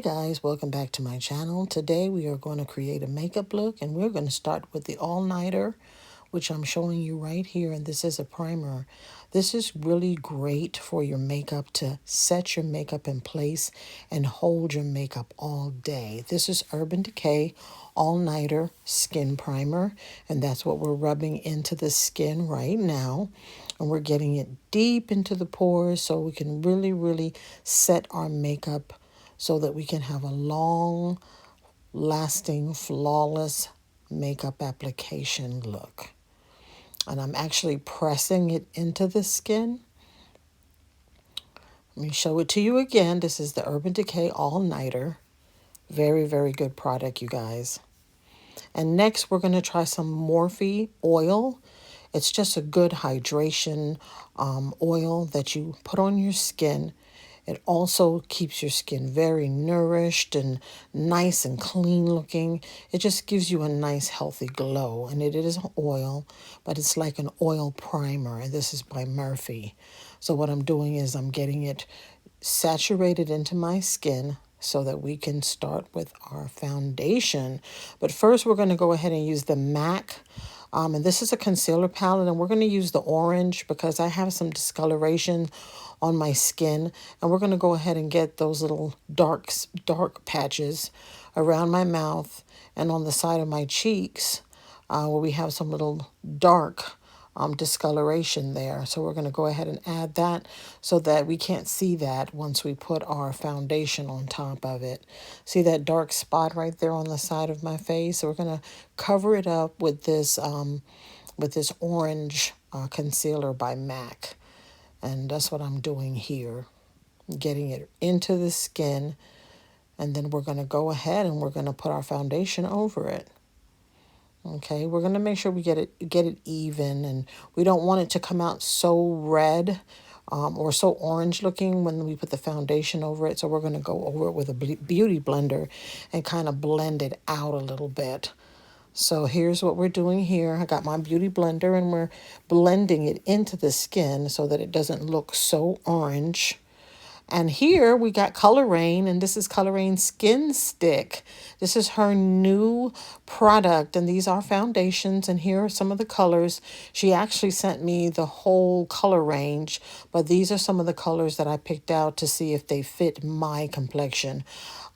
Guys, welcome back to my channel. Today we are going to create a makeup look, and we're going to start with the all-nighter, which I'm showing you right here, and this is a primer. This is really great for your makeup, to set your makeup in place and hold your makeup all day. This is Urban Decay all-nighter skin primer, and that's what we're rubbing into the skin right now. And we're getting it deep into the pores so we can really set our makeup so that we can have a long lasting, flawless makeup application look. And I'm actually pressing it into the skin. Let me show it to you again. This is the Urban Decay All-Nighter. Very good product, you guys. And next, we're going to try some Morphe oil. It's just a good hydration oil that you put on your skin. It also keeps your skin very nourished and nice and clean looking. It just gives you a nice healthy glow. And it is an oil, but it's like an oil primer. And this is by Morphe. So what I'm doing is I'm getting it saturated into my skin so that we can start with our foundation. But first we're going to go ahead and use the MAC. And this is a concealer palette, and we're going to use the orange because I have some discoloration on my skin, and we're going to go ahead and get those little dark patches around my mouth and on the side of my cheeks where we have some little dark discoloration there. So we're going to go ahead and add that so that we can't see that once we put our foundation on top of it. See that dark spot right there on the side of my face? So we're going to cover it up with this orange concealer by MAC. And that's what I'm doing here, getting it into the skin. And then we're going to go ahead and we're going to put our foundation over it. Okay, we're going to make sure we get it even, and we don't want it to come out so red or so orange looking when we put the foundation over it. So we're going to go over it with a beauty blender and kind of blend it out a little bit. So here's what we're doing here. I got my beauty blender and we're blending it into the skin so that it doesn't look so orange. And here we got Colorane, and this is Colorane Skin Stick. This is her new product, and these are foundations, and here are some of the colors. She actually sent me the whole color range, but these are some of the colors that I picked out to see if they fit my complexion.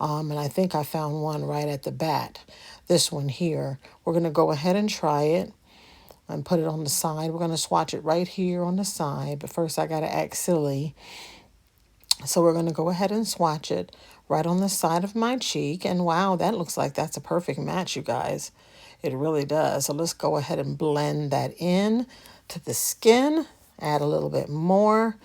And I think I found one right at the bat. This one here. We're going to go ahead and try it and put it on the side. We're going to swatch it right here on the side, but first I got to act silly. So we're going to go ahead and swatch it right on the side of my cheek. And wow, that looks like that's a perfect match, you guys. It really does. So let's go ahead and blend that in to the skin. Add a little bit more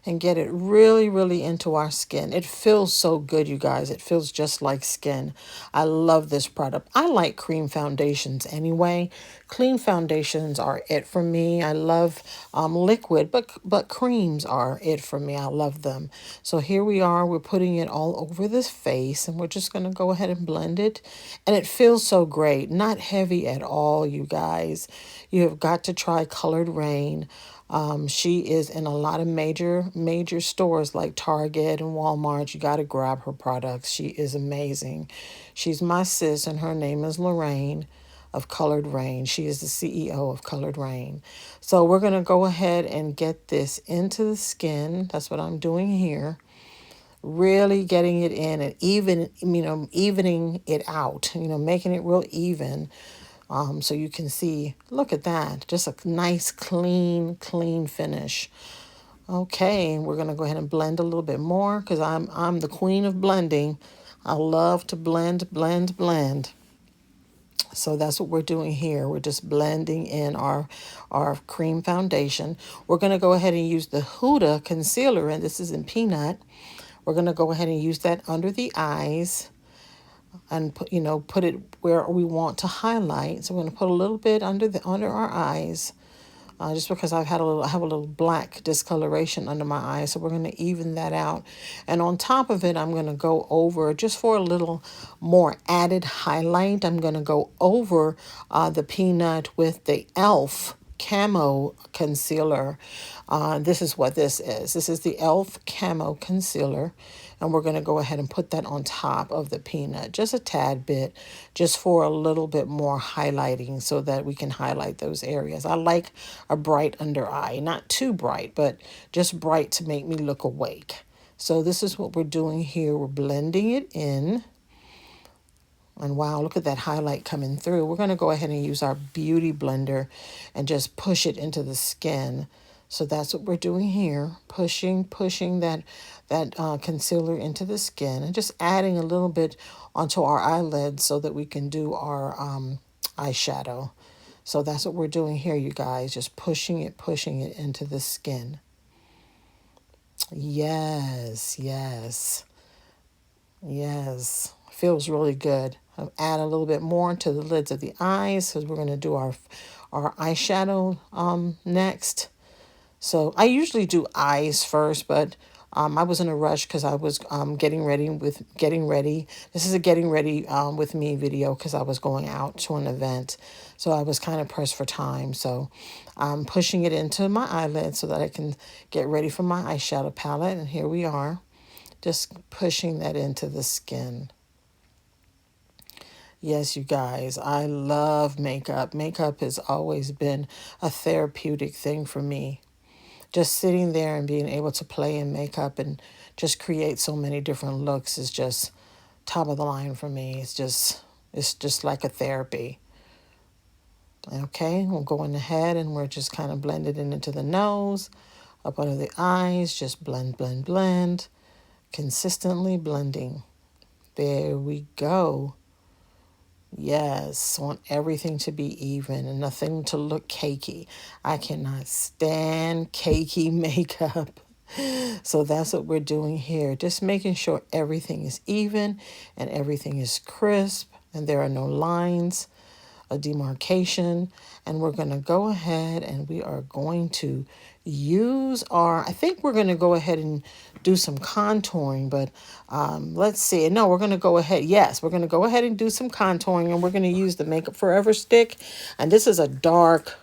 and get it really into our skin. It feels so good, you guys. It feels just like skin. I love this product. I like cream foundations anyway. Clean foundations are it for me. I love liquid, but creams are it for me. I love them. So here we are. We're putting it all over this face, and we're just going to go ahead and blend it. And it feels so great. Not heavy at all, you guys. You have got to try Colored Rain. She is in a lot of major stores like Target and Walmart. You got to grab her products. She is amazing. She's my sis, and her name is Lorraine of Colored Rain. She is the CEO of Colored Rain. So we're going to go ahead and get this into the skin. That's what I'm doing here. Really getting it in and evening it out, making it real even. So you can see, look at that, just a nice, clean finish. Okay, we're going to go ahead and blend a little bit more because I'm the queen of blending. I love to blend. So that's what we're doing here. We're just blending in our cream foundation. We're going to go ahead and use the Huda concealer, and this is in Peanut. We're going to go ahead and use that under the eyes and put it where we want to highlight. So we're going to put a little bit under our eyes, just because I have a little black discoloration under my eyes. So we're going to even that out. And on top of it, I'm going to go over, just for a little more added highlight, I'm going to go over the Peanut with the e.l.f. Camo Concealer. This is what this is. This is the e.l.f. Camo Concealer. And we're going to go ahead and put that on top of the peanut, just a tad bit, just for a little bit more highlighting so that we can highlight those areas. I like a bright under eye, not too bright, but just bright to make me look awake. So this is what we're doing here. We're blending it in. And wow, look at that highlight coming through. We're going to go ahead and use our beauty blender and just push it into the skin. So that's what we're doing here, pushing that concealer into the skin and just adding a little bit onto our eyelids so that we can do our eyeshadow. So that's what we're doing here, you guys, just pushing it into the skin. Yes, yes, yes. Feels really good. I'll add a little bit more to the lids of the eyes because we're going to do our eyeshadow next. So I usually do eyes first, but I was in a rush because I was getting ready. This is a getting ready with me video because I was going out to an event. So I was kind of pressed for time. So I'm pushing it into my eyelid so that I can get ready for my eyeshadow palette. And here we are, just pushing that into the skin. Yes, you guys, I love makeup. Makeup has always been a therapeutic thing for me. Just sitting there and being able to play in makeup and just create so many different looks is just top of the line for me. It's just like a therapy. Okay, we're going ahead and we're just kind of blending it into the nose, up under the eyes, just blend, blend, blend, consistently blending. There we go. Yes, want everything to be even and nothing to look cakey. I cannot stand cakey makeup. So that's what we're doing here. Just making sure everything is even and everything is crisp and there are no lines, a demarcation. And we're going to go ahead and we are going to use I think we're going to go ahead and do some contouring, but let's see. No, we're going to go ahead. Yes, we're going to go ahead and do some contouring and we're going to use the Makeup Forever stick. And this is a dark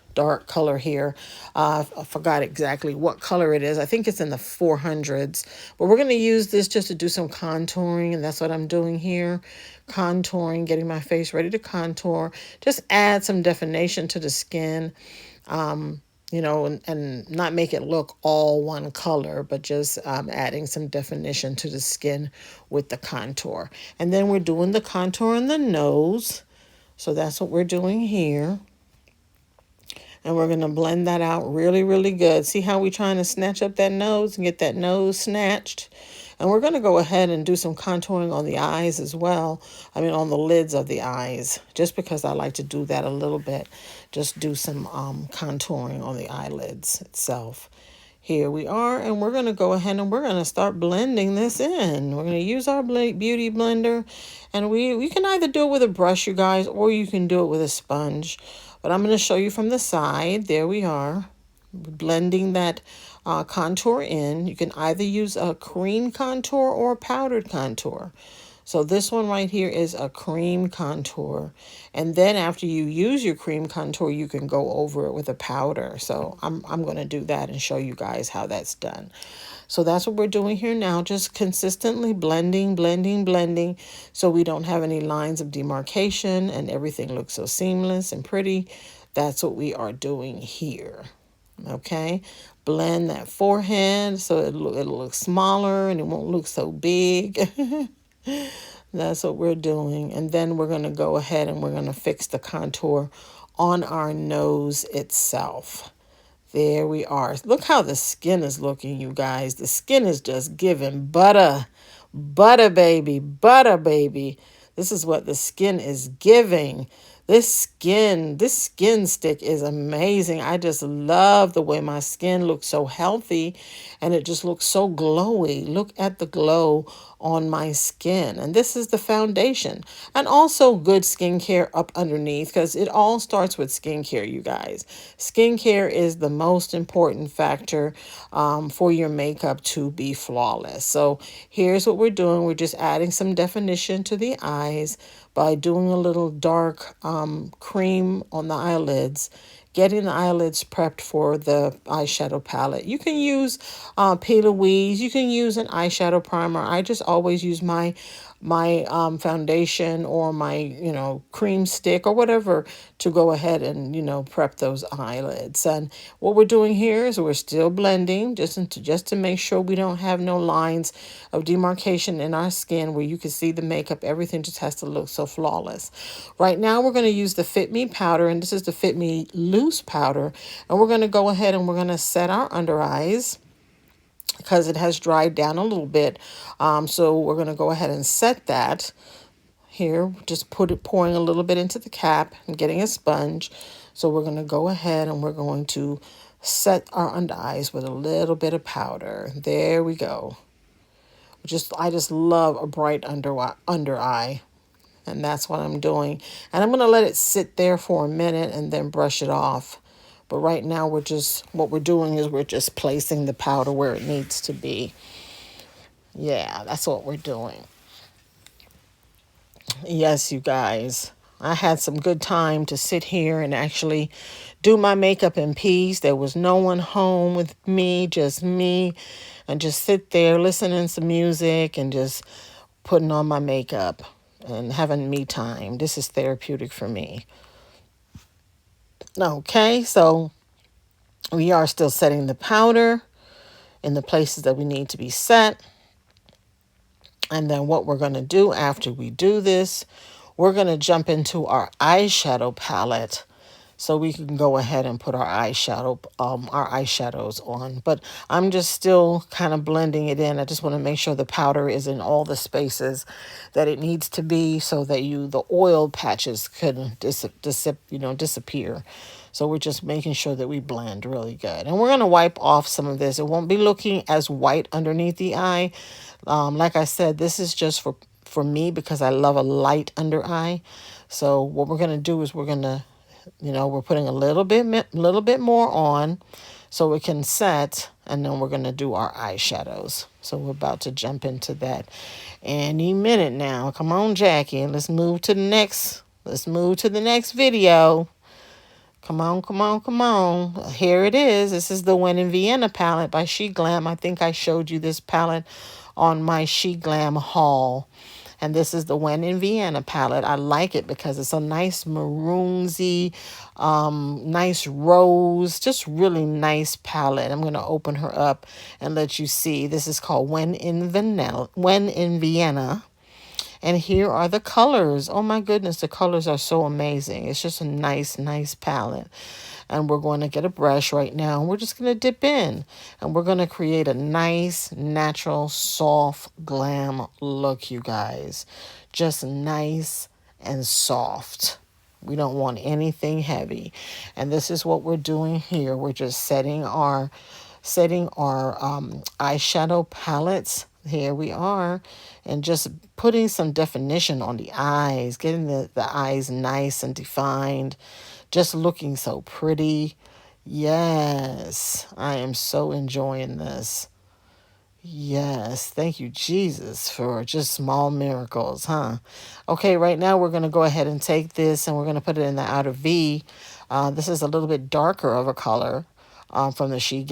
color here. I forgot exactly what color it is. I think it's in the 400s, but we're going to use this just to do some contouring. And that's what I'm doing here. Contouring, getting my face ready to contour. Just add some definition to the skin. You know, and not make it look all one color, but just adding some definition to the skin with the contour. And then we're doing the contour in the nose. So that's what we're doing here. And we're going to blend that out really, really good. See how we're trying to snatch up that nose and get that nose snatched? And we're going to go ahead and do some contouring on the eyes as well. I mean, on the lids of the eyes, just because I like to do that a little bit. Just do some contouring on the eyelids itself. Here we are, and we're going to go ahead and we're going to start blending this in. We're going to use our beauty blender, and we can either do it with a brush, you guys, or you can do it with a sponge. But I'm going to show you from the side. There we are, blending that contour in. You can either use a cream contour or a powdered contour. So this one right here is a cream contour. And then after you use your cream contour, you can go over it with a powder. So I'm going to do that and show you guys how that's done. So that's what we're doing here now, just consistently blending, blending, blending, so we don't have any lines of demarcation and everything looks so seamless and pretty. That's what we are doing here. Okay, blend that forehead so it'll look smaller and it won't look so big. That's what we're doing. And then we're going to go ahead and we're going to fix the contour on our nose itself. There we are. Look how the skin is looking, you guys. The skin is just giving butter. Butter, baby. Butter, baby. This is what the skin is giving. This skin stick is amazing. I just love the way my skin looks so healthy and it just looks so glowy. Look at the glow on my skin. And this is the foundation. And also good skincare up underneath because it all starts with skincare, you guys. Skincare is the most important factor for your makeup to be flawless. So here's what we're doing. We're just adding some definition to the eyes by doing a little dark cream on the eyelids, getting the eyelids prepped for the eyeshadow palette. You can use P. Louise. You can use an eyeshadow primer. I just always use my foundation or my, cream stick or whatever to go ahead and, prep those eyelids. And what we're doing here is we're still blending just to make sure we don't have no lines of demarcation in our skin where you can see the makeup. Everything just has to look so flawless. Right now we're going to use the Fit Me powder, and this is the Fit Me loose powder, and we're going to go ahead and we're going to set our under eyes because it has dried down a little bit. So we're going to go ahead and set that here, just pouring a little bit into the cap and getting a sponge. So we're going to go ahead and we're going to set our under eyes with a little bit of powder. There we go. I just love a bright under eye. And that's what I'm doing. And I'm going to let it sit there for a minute and then brush it off. But right now what we're doing is we're just placing the powder where it needs to be. Yeah, that's what we're doing. Yes, you guys. I had some good time to sit here and actually do my makeup in peace. There was no one home with me, just me, and just sit there listening to music and just putting on my makeup and having me time. This is therapeutic for me. Okay, so we are still setting the powder in the places that we need to be set. And then what we're going to do after we do this, we're going to jump into our eyeshadow palette so we can go ahead and put our eyeshadows on. But I'm just still kind of blending it in. I just want to make sure the powder is in all the spaces that it needs to be so that the oil patches could disappear. So we're just making sure that we blend really good. And we're going to wipe off some of this. It won't be looking as white underneath the eye. Like I said, this is just for me because I love a light under eye. So what we're going to do is we're going to, we're putting a little bit more on so it can set, and then we're going to do our eyeshadows. So we're about to jump into that any minute now. Come on, Jackie, let's move to the next video. Come on, come on, come on. Here it is. This is the When in Vienna palette by Grwm. I think I showed you this palette on my Grwm haul. And this is the When in Vienna palette. I like it because it's a nice maroonsy, nice rose, just really nice palette. I'm going to open her up and let you see. This is called When in Vienna. And here are the colors. Oh my goodness, the colors are so amazing. It's just a nice, nice palette. And we're going to get a brush right now. And we're just going to dip in. And we're going to create a nice, natural, soft, glam look, you guys. Just nice and soft. We don't want anything heavy. And this is what we're doing here. We're just setting our eyeshadow palettes. Here we are. And just putting some definition on the eyes. Getting the eyes nice and defined. Just looking so pretty. Yes, I am so enjoying this. Yes, thank you, Jesus, for just small miracles, huh? Okay, right now we're going to go ahead and take this and we're going to put it in the outer V. This is a little bit darker of a color from the She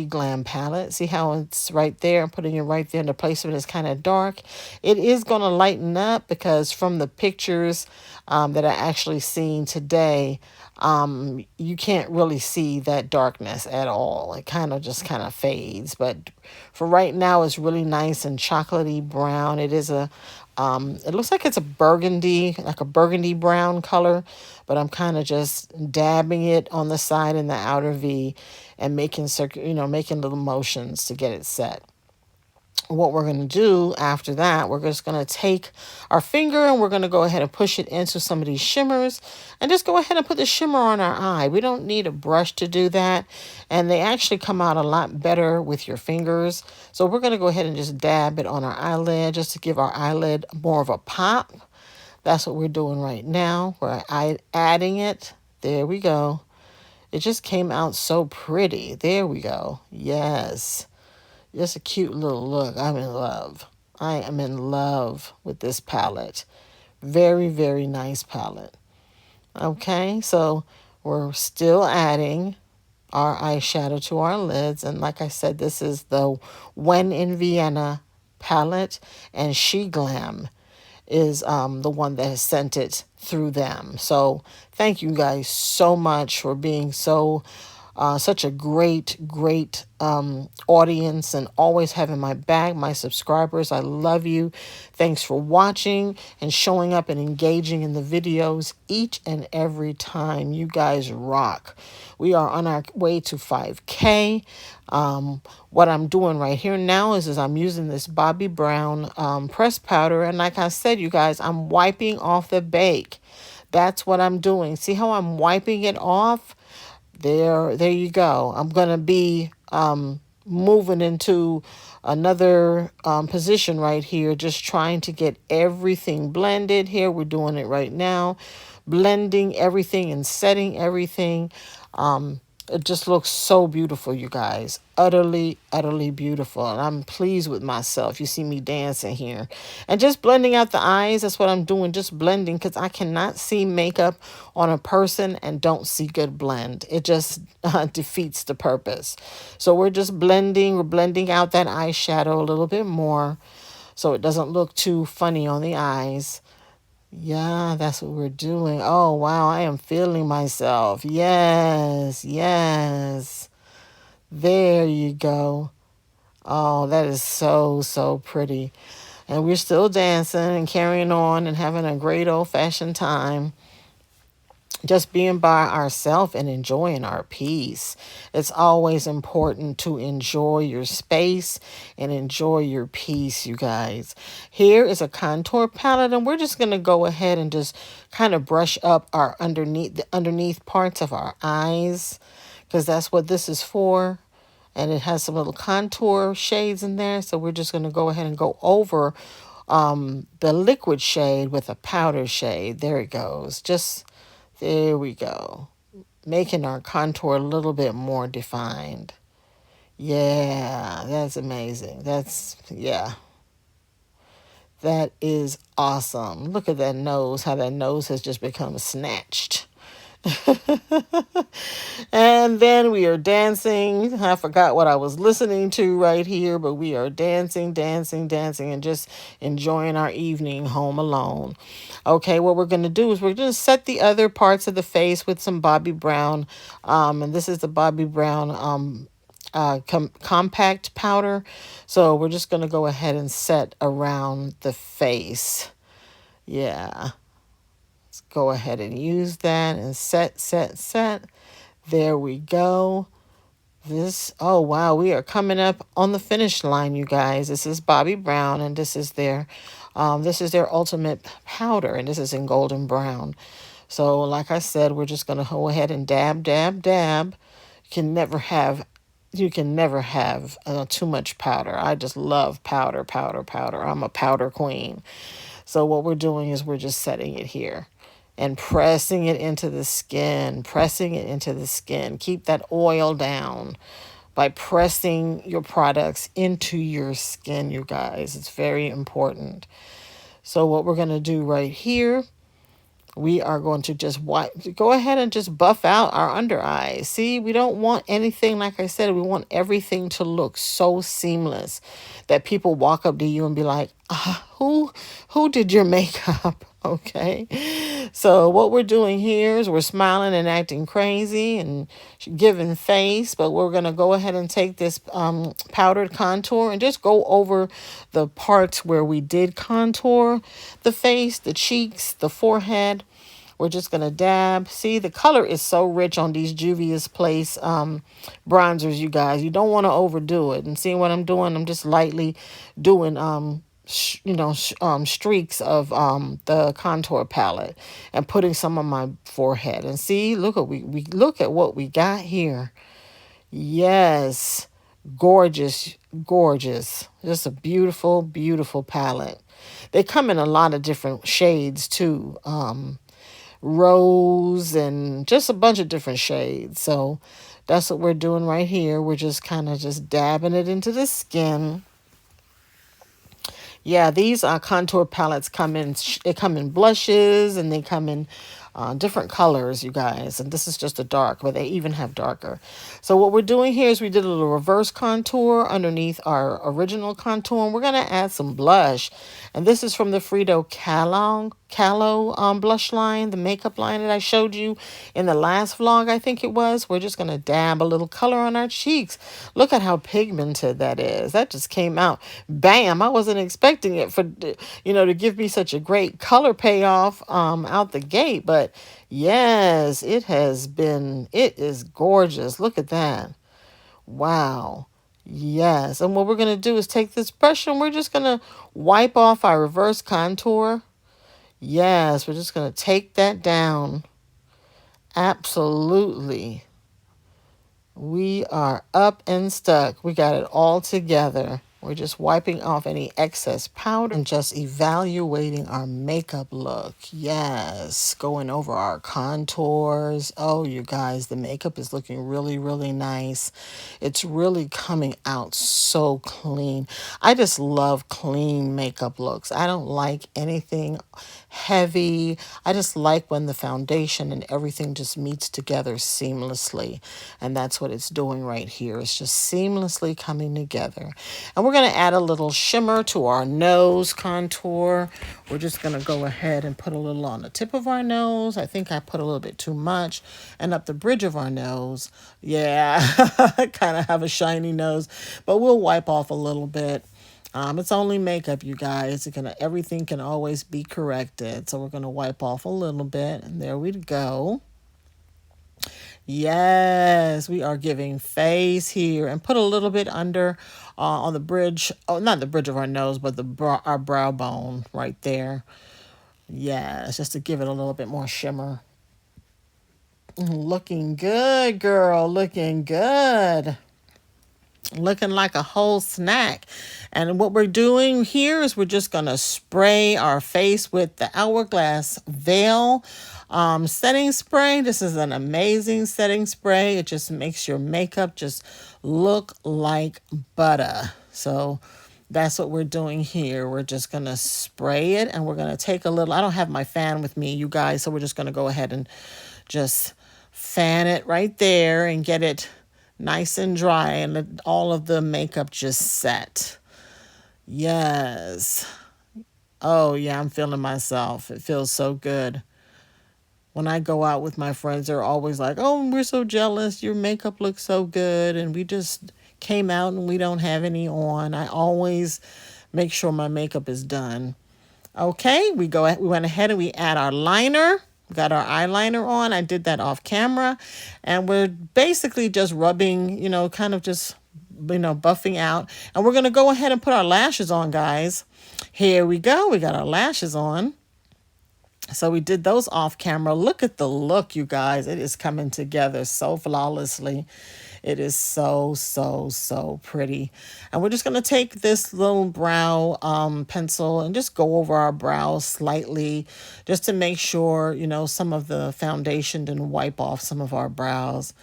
Glam palette. See how it's right there? I'm putting it right there, and the placement is kind of dark. It is going to lighten up because from the pictures that I actually seen today, you can't really see that darkness at all. It kind of fades. But for right now, it's really nice and chocolatey brown. It is it looks like it's like a burgundy brown color, but I'm kind of just dabbing it on the side in the outer V and making little motions to get it set. What we're going to do after that, we're just going to take our finger and we're going to go ahead and push it into some of these shimmers and just go ahead and put the shimmer on our eye. We don't need a brush to do that, and they actually come out a lot better with your fingers. So we're going to go ahead and just dab it on our eyelid just to give our eyelid more of a pop. That's what we're doing right now. We're adding it. There we go. It just came out so pretty. There we go. Yes. Just a cute little look. I'm in love. I am in love with this palette. Very, very nice palette. Okay, so We're still adding our eyeshadow to our lids. And like I said, this is the When in Vienna palette, and She Glam is the one that has sent it through them. So thank you guys so much for being such a great audience, and always having my back, my subscribers. I love you. Thanks for watching and showing up and engaging in the videos each and every time. You guys rock. We are on our way to 5K. What I'm doing right here now is I'm using this Bobbi Brown pressed powder. And like I said, you guys, I'm wiping off the bake. That's what I'm doing. See how I'm wiping it off? There you go. I'm going to be moving into another position right here, just trying to get everything blended here. We're doing it right now, blending everything and setting everything. It just looks so beautiful, you guys. Utterly beautiful. And I'm pleased with myself. You see me dancing here. And just blending out the eyes. That's what I'm doing. Just blending, because I cannot see makeup on a person and don't see good blend. It just defeats the purpose. So we're just blending. We're blending out that eyeshadow a little bit more so it doesn't look too funny on the eyes. Yeah, that's what we're doing. Oh, wow, I am feeling myself. Yes. There you go. Oh, that is so pretty. And we're still dancing and carrying on and having a great old-fashioned time. Just being by ourselves and enjoying our peace. It's always important to enjoy your space and enjoy your peace, you guys. Here is a contour palette, and we're just going to go ahead and just kind of brush up our underneath parts of our eyes, because that's what this is for. And it has some little contour shades in there. So we're just going to go ahead and go over the liquid shade with a powder shade. There it goes. There we go. Making our contour a little bit more defined. Yeah, that's amazing. Yeah. That is awesome. Look at that nose, how that nose has just become snatched. And then we are dancing. I forgot what I was listening to right here, but we are dancing, and just enjoying our evening home alone. Okay, what we're going to do is we're going to set the other parts of the face with some Bobbi Brown. And this is the Bobbi Brown compact powder. So we're just going to go ahead and set around the face. Yeah. Go ahead and use that and set. There we go. Oh wow, we are coming up on the finish line, you guys. This is Bobbi Brown, and this is their ultimate powder, and this is in golden brown. So like I said, we're just gonna go ahead and dab. You can never have too much powder. I just love powder. I'm a powder queen. So what we're doing is we're just setting it here and pressing it into the skin. Keep that oil down by pressing your products into your skin, you guys. It's very important. So what we're going to do right here, we are going to just go ahead and just buff out our under eyes. See, we don't want anything, like I said, we want everything to look so seamless that people walk up to you and be like, who did your makeup? Okay. So what we're doing here is we're smiling and acting crazy and giving face, but we're going to go ahead and take this powdered contour and just go over the parts where we did contour the face, the cheeks, the forehead. We're just going to dab. See, the color is so rich on these Juvia's Place bronzers, you guys. You don't want to overdo it. And see what I'm doing? I'm just lightly doing streaks of the contour palette and putting some on my forehead. And see, look at what we got here. Yes, gorgeous. Just a beautiful palette. They come in a lot of different shades too. Rose and just a bunch of different shades. So that's what we're doing right here. We're just kind of just dabbing it into the skin. Yeah, these contour palettes come in blushes, and they come in different colors, you guys. And this is just a dark, but they even have darker. So what we're doing here is we did a little reverse contour underneath our original contour. And we're going to add some blush. And this is from the Frito Callow blush line, the makeup line that I showed you in the last vlog, I think it was. We're just going to dab a little color on our cheeks. Look at how pigmented that is. That just came out. Bam! I wasn't expecting it for, to give me such a great color payoff out the gate. But yes, it is gorgeous. Look at that. Wow. Yes. And what we're going to do is take this brush and we're just going to wipe off our reverse contour. Yes, we're just going to take that down. Absolutely. We are up and stuck. We got it all together. We're just wiping off any excess powder and just evaluating our makeup look. Yes, going over our contours. Oh, you guys, the makeup is looking really, really nice. It's really coming out so clean. I just love clean makeup looks. I don't like anything heavy. I just like when the foundation and everything just meets together seamlessly. And that's what it's doing right here. It's just seamlessly coming together. And we're going to add a little shimmer to our nose contour. We're just going to go ahead and put a little on the tip of our nose. I think I put a little bit too much. And up the bridge of our nose. Yeah, I kind of have a shiny nose. But we'll wipe off a little bit. It's only makeup, you guys. Everything can always be corrected. So we're going to wipe off a little bit. And there we go. Yes, we are giving face here. And put a little bit under on the bridge. Oh, not the bridge of our nose, but our brow bone right there. Yes, just to give it a little bit more shimmer. Looking good, girl. Looking good. Looking like a whole snack. And what we're doing here is we're just going to spray our face with the Hourglass Veil setting spray. This is an amazing setting spray. It just makes your makeup just look like butter. So that's what we're doing here. We're just going to spray it and we're going to take a little. I don't have my fan with me, you guys, so we're just going to go ahead and just fan it right there and get it nice and dry and let all of the makeup just set. Yes. Oh, yeah, I'm feeling myself. It feels so good. When I go out with my friends, they're always like, oh, we're so jealous. Your makeup looks so good. And we just came out and we don't have any on. I always make sure my makeup is done. Okay, we went ahead and we add our liner. We got our eyeliner on. I did that off camera. And we're basically just rubbing, kind of just, buffing out. And we're going to go ahead and put our lashes on, guys. Here we go. We got our lashes on. So we did those off camera. Look at the look, you guys. It is coming together so flawlessly. It is so, so, so pretty. And we're just going to take this little brow pencil and just go over our brows slightly just to make sure, some of the foundation didn't wipe off some of our brows.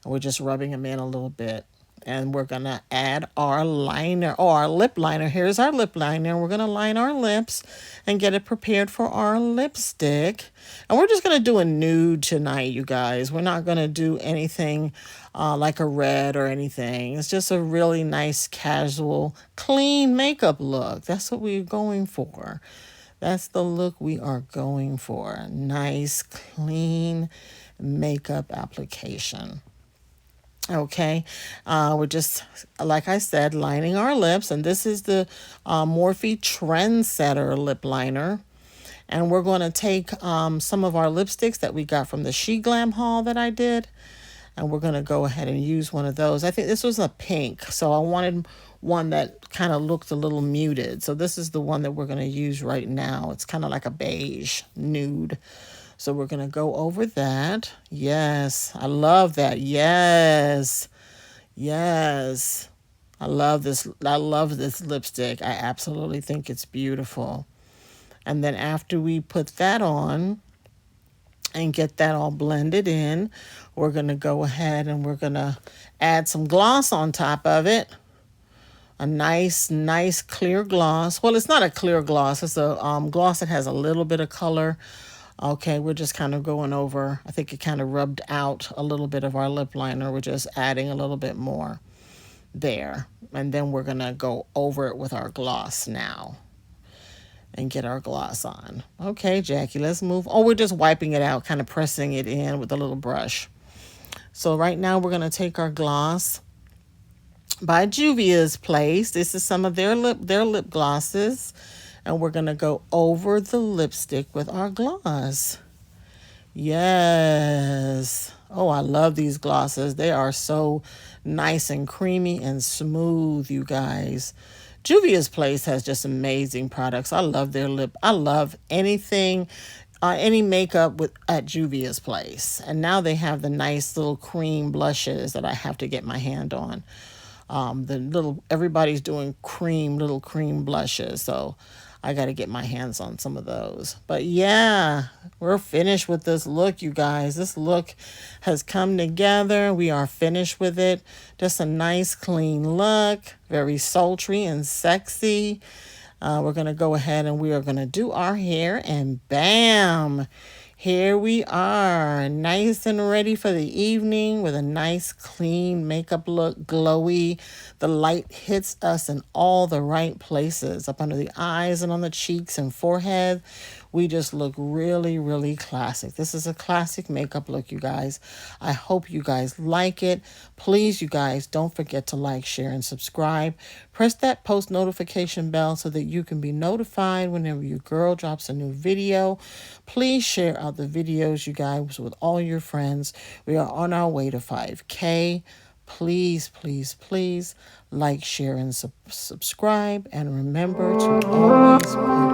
And we're just rubbing them in a little bit. And we're going to add our liner, our lip liner. Here's our lip liner. We're going to line our lips and get it prepared for our lipstick. And we're just going to do a nude tonight, you guys. We're not going to do anything like a red or anything. It's just a really nice, casual, clean makeup look. That's what we're going for. That's the look we are going for. Nice, clean makeup application. Okay, we're just, like I said, lining our lips. And this is the Morphe Trendsetter lip liner. And we're going to take some of our lipsticks that we got from the She Glam haul that I did. And we're going to go ahead and use one of those. I think this was a pink. So I wanted one that kind of looked a little muted. So this is the one that we're going to use right now. It's kind of like a beige nude. So we're going to go over that. Yes, I love that. Yes, yes. I love this. I love this lipstick. I absolutely think it's beautiful. And then after we put that on and get that all blended in, we're going to go ahead and we're going to add some gloss on top of it. A nice, clear gloss. Well, it's not a clear gloss. It's a gloss that has a little bit of color. Okay, we're just kind of going over. I think it kind of rubbed out a little bit of our lip liner. We're just adding a little bit more there. And then we're going to go over it with our gloss now and get our gloss on. Okay, Jackie, let's move. Oh, we're just wiping it out, kind of pressing it in with a little brush. So right now we're going to take our gloss by Juvia's Place. This is some of their lip glosses. And we're going to go over the lipstick with our gloss. Yes. Oh, I love these glosses. They are so nice and creamy and smooth, you guys. Juvia's Place has just amazing products. I love their lip. I love anything, any makeup with at Juvia's Place. And now they have the nice little cream blushes that I have to get my hand on. Everybody's doing little cream blushes. So I got to get my hands on some of those. But yeah, we're finished with this look, you guys. This look has come together. We are finished with it. Just a nice, clean look. Very sultry and sexy. We're going to go ahead and we are going to do our hair. And bam! Here we are, nice and ready for the evening with a nice, clean makeup look, glowy. The light hits us in all the right places, up under the eyes and on the cheeks and forehead. We just look really, really classic. This is a classic makeup look, you guys. I hope you guys like it. Please, you guys, don't forget to like, share, and subscribe. Press that post notification bell so that you can be notified whenever your girl drops a new video. Please share out the videos, you guys, with all your friends. We are on our way to 5K. Please, please, please like, share, and subscribe. And remember to always